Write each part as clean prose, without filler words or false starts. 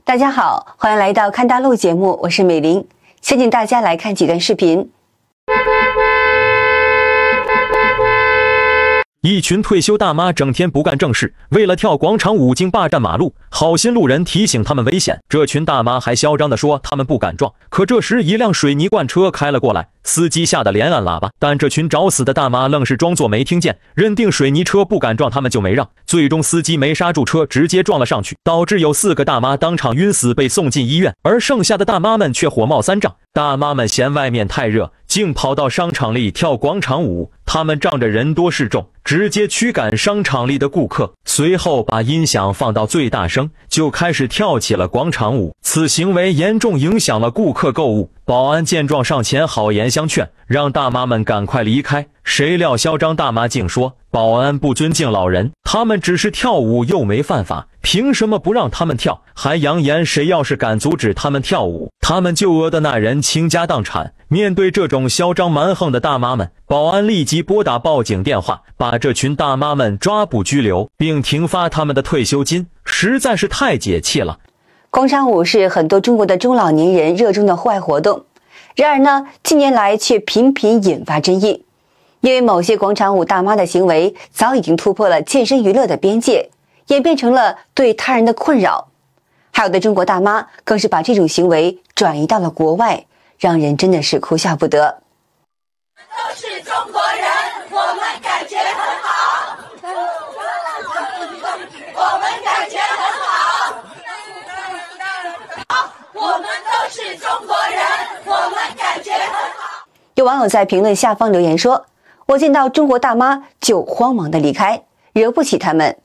大家好，欢迎来到看大陆节目，我是美玲，先请大家来看几段视频。一群退休大妈整天不干正事，为了跳广场舞竟霸占马路，好心路人提醒他们危险，这群大妈还嚣张地说他们不敢撞。可这时一辆水泥罐车开了过来，司机吓得连按喇叭，但这群找死的大妈愣是装作没听见，认定水泥车不敢撞他们就没让，最终司机没刹住车，直接撞了上去，导致有4个大妈当场晕死被送进医院，而剩下的大妈们却火冒三丈。大妈们嫌外面太热，竟跑到商场里跳广场舞，他们仗着人多势众，直接驱赶商场里的顾客，随后把音响放到最大声，就开始跳起了广场舞。此行为严重影响了顾客购物，保安见状上前好言相劝，让大妈们赶快离开。谁料嚣张大妈竟说保安不尊敬老人，他们只是跳舞又没犯法，凭什么不让他们跳？还扬言谁要是敢阻止他们跳舞，他们就讹的那人倾家荡产。面对这种嚣张蛮横的大妈们，保安立即拨打报警电话，把这群大妈们抓捕拘留，并停发他们的退休金，实在是太解气了。广场舞是很多中国的中老年人热衷的户外活动，然而呢，近年来却频频引发争议，因为某些广场舞大妈的行为早已经突破了健身娱乐的边界，演变成了对他人的困扰。还有的中国大妈更是把这种行为转移到了国外，让人真的是哭笑不得。都是中国人，我们感觉很好。我们感觉很好。我们都是中国人，我们感觉很好。有网友在评论下方留言说：“我见到中国大妈就慌忙的离开，惹不起他们。”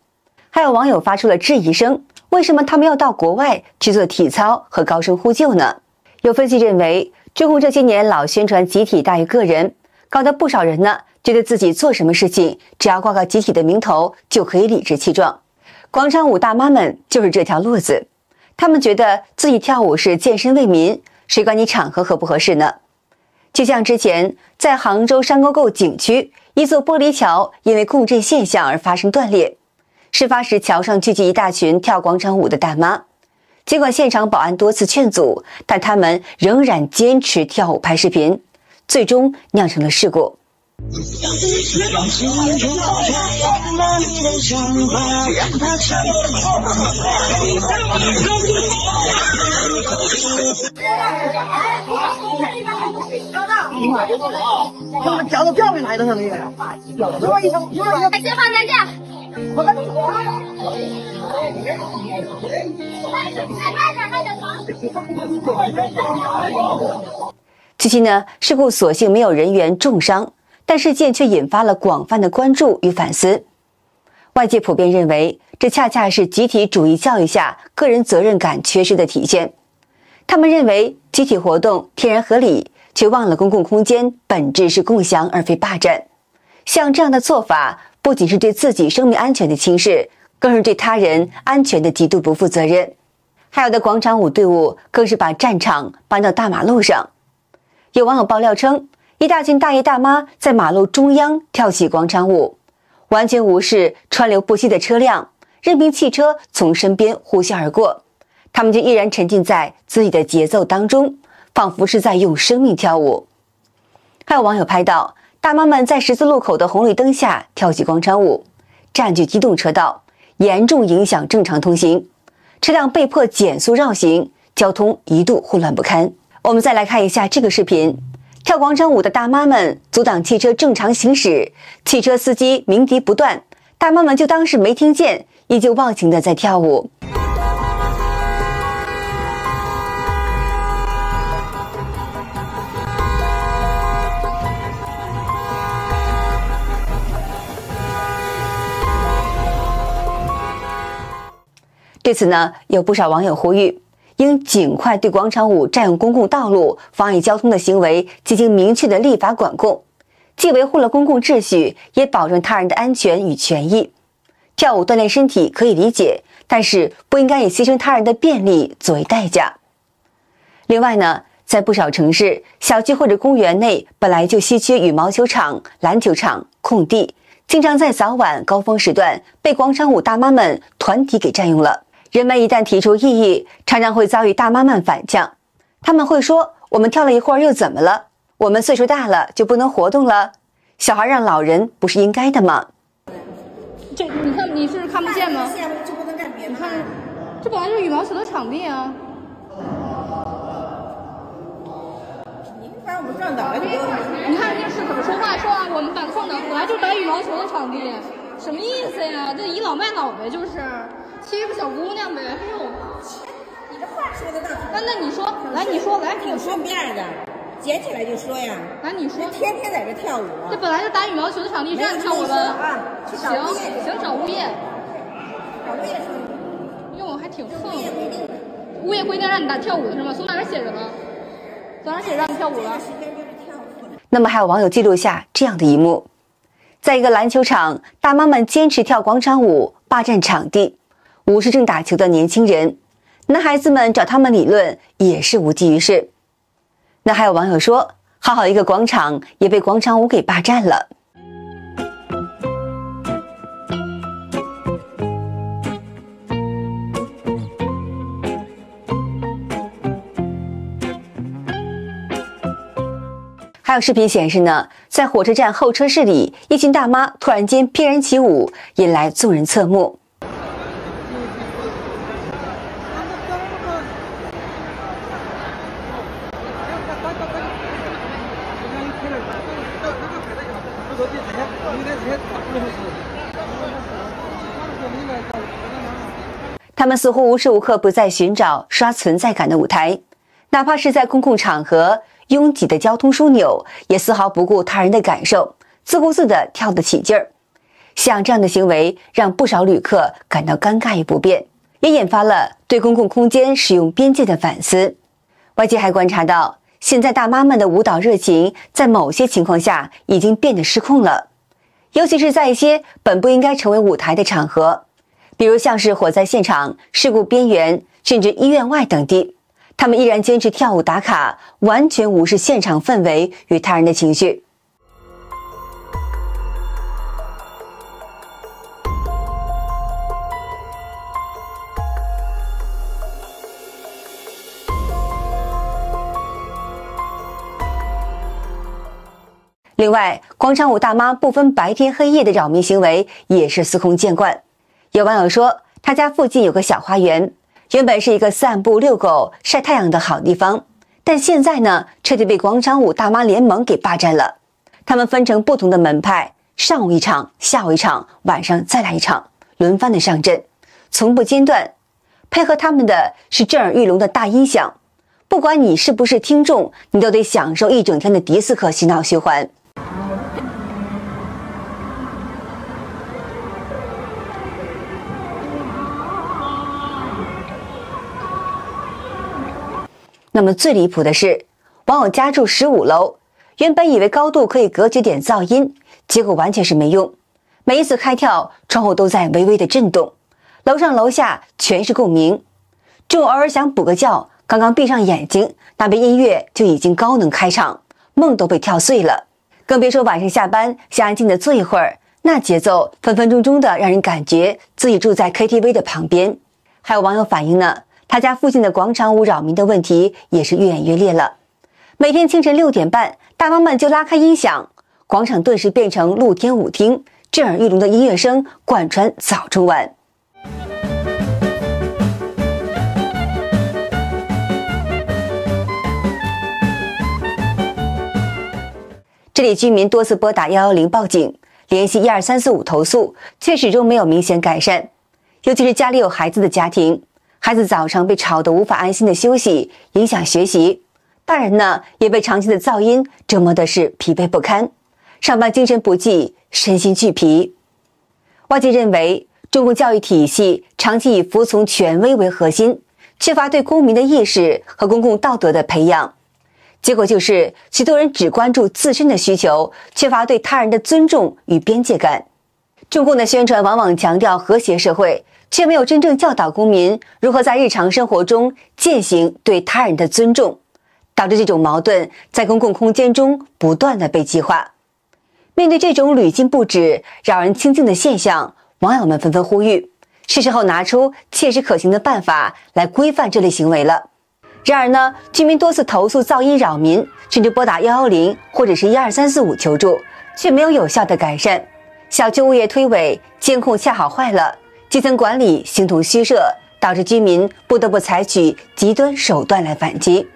还有网友发出了质疑声：“为什么他们要到国外去做体操和高声呼救呢？”有分析认为，中共这些年老宣传集体大于个人，搞得不少人呢觉得自己做什么事情只要挂个集体的名头就可以理直气壮。广场舞大妈们就是这条路子，他们觉得自己跳舞是健身为民，谁管你场合合不合适呢？就像之前在杭州山沟沟景区，一座玻璃桥因为共振现象而发生断裂，事发时桥上聚集一大群跳广场舞的大妈，尽管现场保安多次劝阻，但他们仍然坚持跳舞拍视频，最终酿成了事故。他们跳都跳不来的，他们。先放在这。据悉呢，事故所幸没有人员重伤，但事件却引发了广泛的关注与反思。外界普遍认为，这恰恰是集体主义教育下个人责任感缺失的体现。他们认为集体活动天然合理，却忘了公共空间本质是共享而非霸占。像这样的做法，不仅是对自己生命安全的轻视，更是对他人安全的极度不负责任。还有的广场舞队伍更是把战场搬到大马路上。有网友爆料称，一大群大爷大妈在马路中央跳起广场舞，完全无视川流不息的车辆，任凭汽车从身边呼啸而过，他们就依然沉浸在自己的节奏当中，仿佛是在用生命跳舞。还有网友拍到大妈们在十字路口的红绿灯下跳起广场舞，占据机动车道，严重影响正常通行，车辆被迫减速绕行，交通一度混乱不堪。我们再来看一下这个视频，跳广场舞的大妈们阻挡汽车正常行驶，汽车司机鸣笛不断，大妈们就当是没听见，依旧忘情的在跳舞。对此呢，有不少网友呼吁，应尽快对广场舞占用公共道路、妨碍交通的行为进行明确的立法管控，既维护了公共秩序，也保证他人的安全与权益。跳舞锻炼身体可以理解，但是不应该以牺牲他人的便利作为代价。另外呢，在不少城市，小区或者公园内本来就稀缺羽毛球场、篮球场空地，经常在早晚高峰时段被广场舞大妈们团体给占用了。人们一旦提出异议，常常会遭遇大妈们反呛。他们会说：“我们跳了一会儿又怎么了？我们岁数大了就不能活动了？小孩让老人不是应该的吗？”这你看你是看不见吗？你看，这本来就是羽毛球的场地啊。你反正我们上哪来就你看这是怎么说话？说啊，我们板上的本来就是打羽毛球的场地，什么意思呀？这倚老卖老呗，就是欺负小姑娘呗。哎呦，你这话说的倒是。那你说，来你说，来挺顺便的，捡起来就说呀。来你说，天天在这跳舞。这本来就打羽毛球的场地，这样跳舞的啊？行，找物业。找物业说。哟，还挺横。物业规定让你跳舞的是吗？从哪儿写着了？从哪儿写让你跳舞了？那么还有网友记录下这样的一幕：在一个篮球场，大妈们坚持跳广场舞，霸占场地。舞是正打球的年轻人，男孩子们找他们理论也是无济于事。那还有网友说，好好一个广场也被广场舞给霸占了。还有视频显示呢，在火车站候车室里，一群大妈突然间翩然起舞，引来众人侧目。他们似乎无时无刻不在寻找刷存在感的舞台，哪怕是在公共场合拥挤的交通枢纽，也丝毫不顾他人的感受，自顾自地跳得起劲儿。像这样的行为让不少旅客感到尴尬与不便，也引发了对公共空间使用边界的反思。外界还观察到，现在大妈们的舞蹈热情在某些情况下已经变得失控了，尤其是在一些本不应该成为舞台的场合，比如像是火灾现场、事故边缘，甚至医院外等地。他们依然坚持跳舞打卡，完全无视现场氛围与他人的情绪。另外，广场舞大妈不分白天黑夜的扰民行为也是司空见惯。有网友说，他家附近有个小花园，原本是一个散步、遛狗、晒太阳的好地方，但现在呢，彻底被广场舞大妈联盟给霸占了。他们分成不同的门派，上午一场，下午一场，晚上再来一场，轮番的上阵，从不间断。配合他们的是震耳欲聋的大音响，不管你是不是听众，你都得享受一整天的迪斯科洗脑循环。那么最离谱的是，网友家住15楼，原本以为高度可以隔绝点噪音，结果完全是没用。每一次开跳，窗户都在微微的震动，楼上楼下全是共鸣。中午偶尔想补个觉，刚刚闭上眼睛，那边音乐就已经高能开场，梦都被跳碎了。更别说晚上下班想安静的坐一会儿，那节奏分分钟钟的让人感觉自己住在 KTV 的旁边。还有网友反映呢，他家附近的广场舞扰民的问题也是越演越烈了。每天清晨6点半，大妈们就拉开音响，广场顿时变成露天舞厅，震耳欲聋的音乐声贯穿早中晚。这里居民多次拨打110报警，联系12345投诉，却始终没有明显改善。尤其是家里有孩子的家庭，孩子早上被吵得无法安心的休息，影响学习；大人呢，也被长期的噪音折磨的是疲惫不堪，上班精神不济，身心俱疲。外界认为，中国教育体系长期以服从权威为核心，缺乏对公民的意识和公共道德的培养。结果就是许多人只关注自身的需求，缺乏对他人的尊重与边界感。中共的宣传往往强调和谐社会，却没有真正教导公民如何在日常生活中践行对他人的尊重，导致这种矛盾在公共空间中不断的被激化。面对这种屡禁不止、扰人清静的现象，网友们纷纷呼吁，是时候拿出切实可行的办法来规范这类行为了。然而呢，居民多次投诉噪音扰民，甚至拨打110或者是12345求助，却没有有效的改善。小区物业推诿，监控恰好坏了，基层管理形同虚设，导致居民不得不采取极端手段来反击。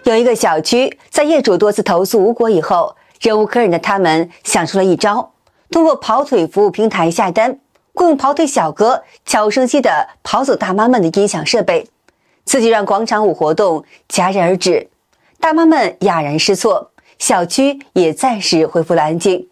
有一个小区在业主多次投诉无果以后，忍无可忍的他们想出了一招，通过跑腿服务平台下单，雇佣跑腿小哥悄无声息地跑走大妈们的音响设备，此举让广场舞活动戛然而止，大妈们哑然失措，小区也暂时恢复了安静。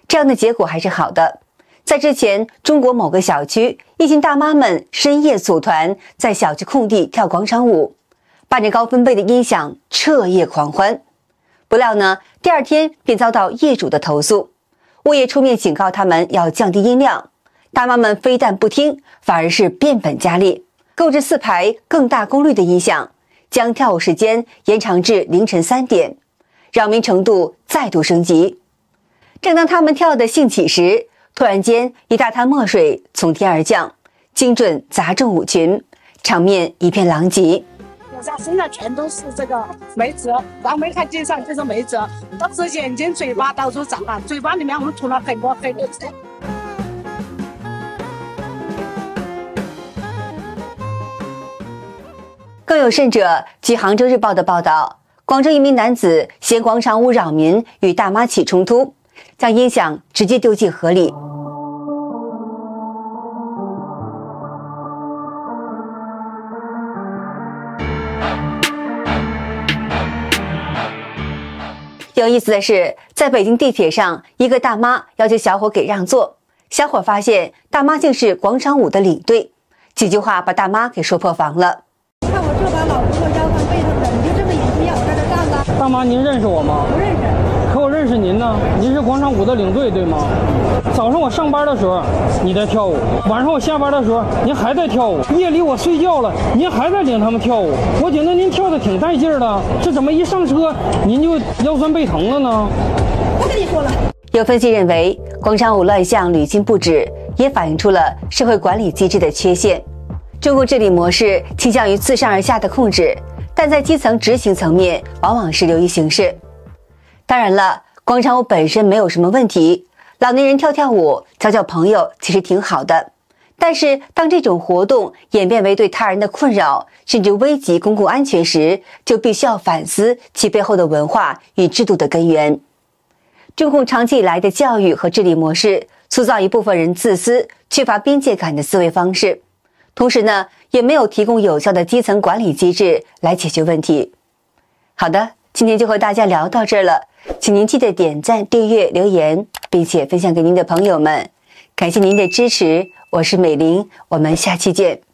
这样的结果还是好的。在之前，中国某个小区，一群大妈们深夜组团在小区空地跳广场舞，伴着高分贝的音响彻夜狂欢。不料呢，第二天便遭到业主的投诉，物业出面警告他们要降低音量，大妈们非但不听，反而是变本加厉，购置4排更大功率的音响，将跳舞时间延长至凌晨3点，扰民程度再度升级。正当他们跳得兴起时，突然间一大滩墨水从天而降，精准砸中舞群，场面一片狼藉。身上全都是这个妹子，然后没看街上就是妹子，都是眼睛、嘴巴到处长啊，嘴巴里面我们涂了很多黑的。更有甚者，据杭州日报的报道，广州一名男子嫌广场舞扰民，与大妈起冲突，将音响直接丢进河里。有意思的是，在北京地铁上，一个大妈要求小伙给让座，小伙发现大妈竟是广场舞的领队，几句话把大妈给说破防了。看我这把老婆腰酸背痛的，你就这么眼睛要我在这站着？大妈，您认识我吗？不认识。可我认识您呢，您是广场舞的领队对吗？早上我上班的时候你在跳舞，晚上我下班的时候您还在跳舞，夜里我睡觉了您还在领他们跳舞，我觉得您跳的挺带劲儿的，这怎么一上车您就腰酸背疼了呢？我跟你说了。有分析认为，广场舞乱象屡禁不止，也反映出了社会管理机制的缺陷。中国治理模式倾向于自上而下的控制，但在基层执行层面往往是流于形式。当然了，广场舞本身没有什么问题，老年人跳跳舞、交交朋友其实挺好的。但是当这种活动演变为对他人的困扰，甚至危及公共安全时，就必须要反思其背后的文化与制度的根源。中共长期以来的教育和治理模式，塑造一部分人自私、缺乏边界感的思维方式，同时呢，也没有提供有效的基层管理机制来解决问题。好的，今天就和大家聊到这儿了，请您记得点赞、订阅、留言，并且分享给您的朋友们。感谢您的支持，我是美玲，我们下期见。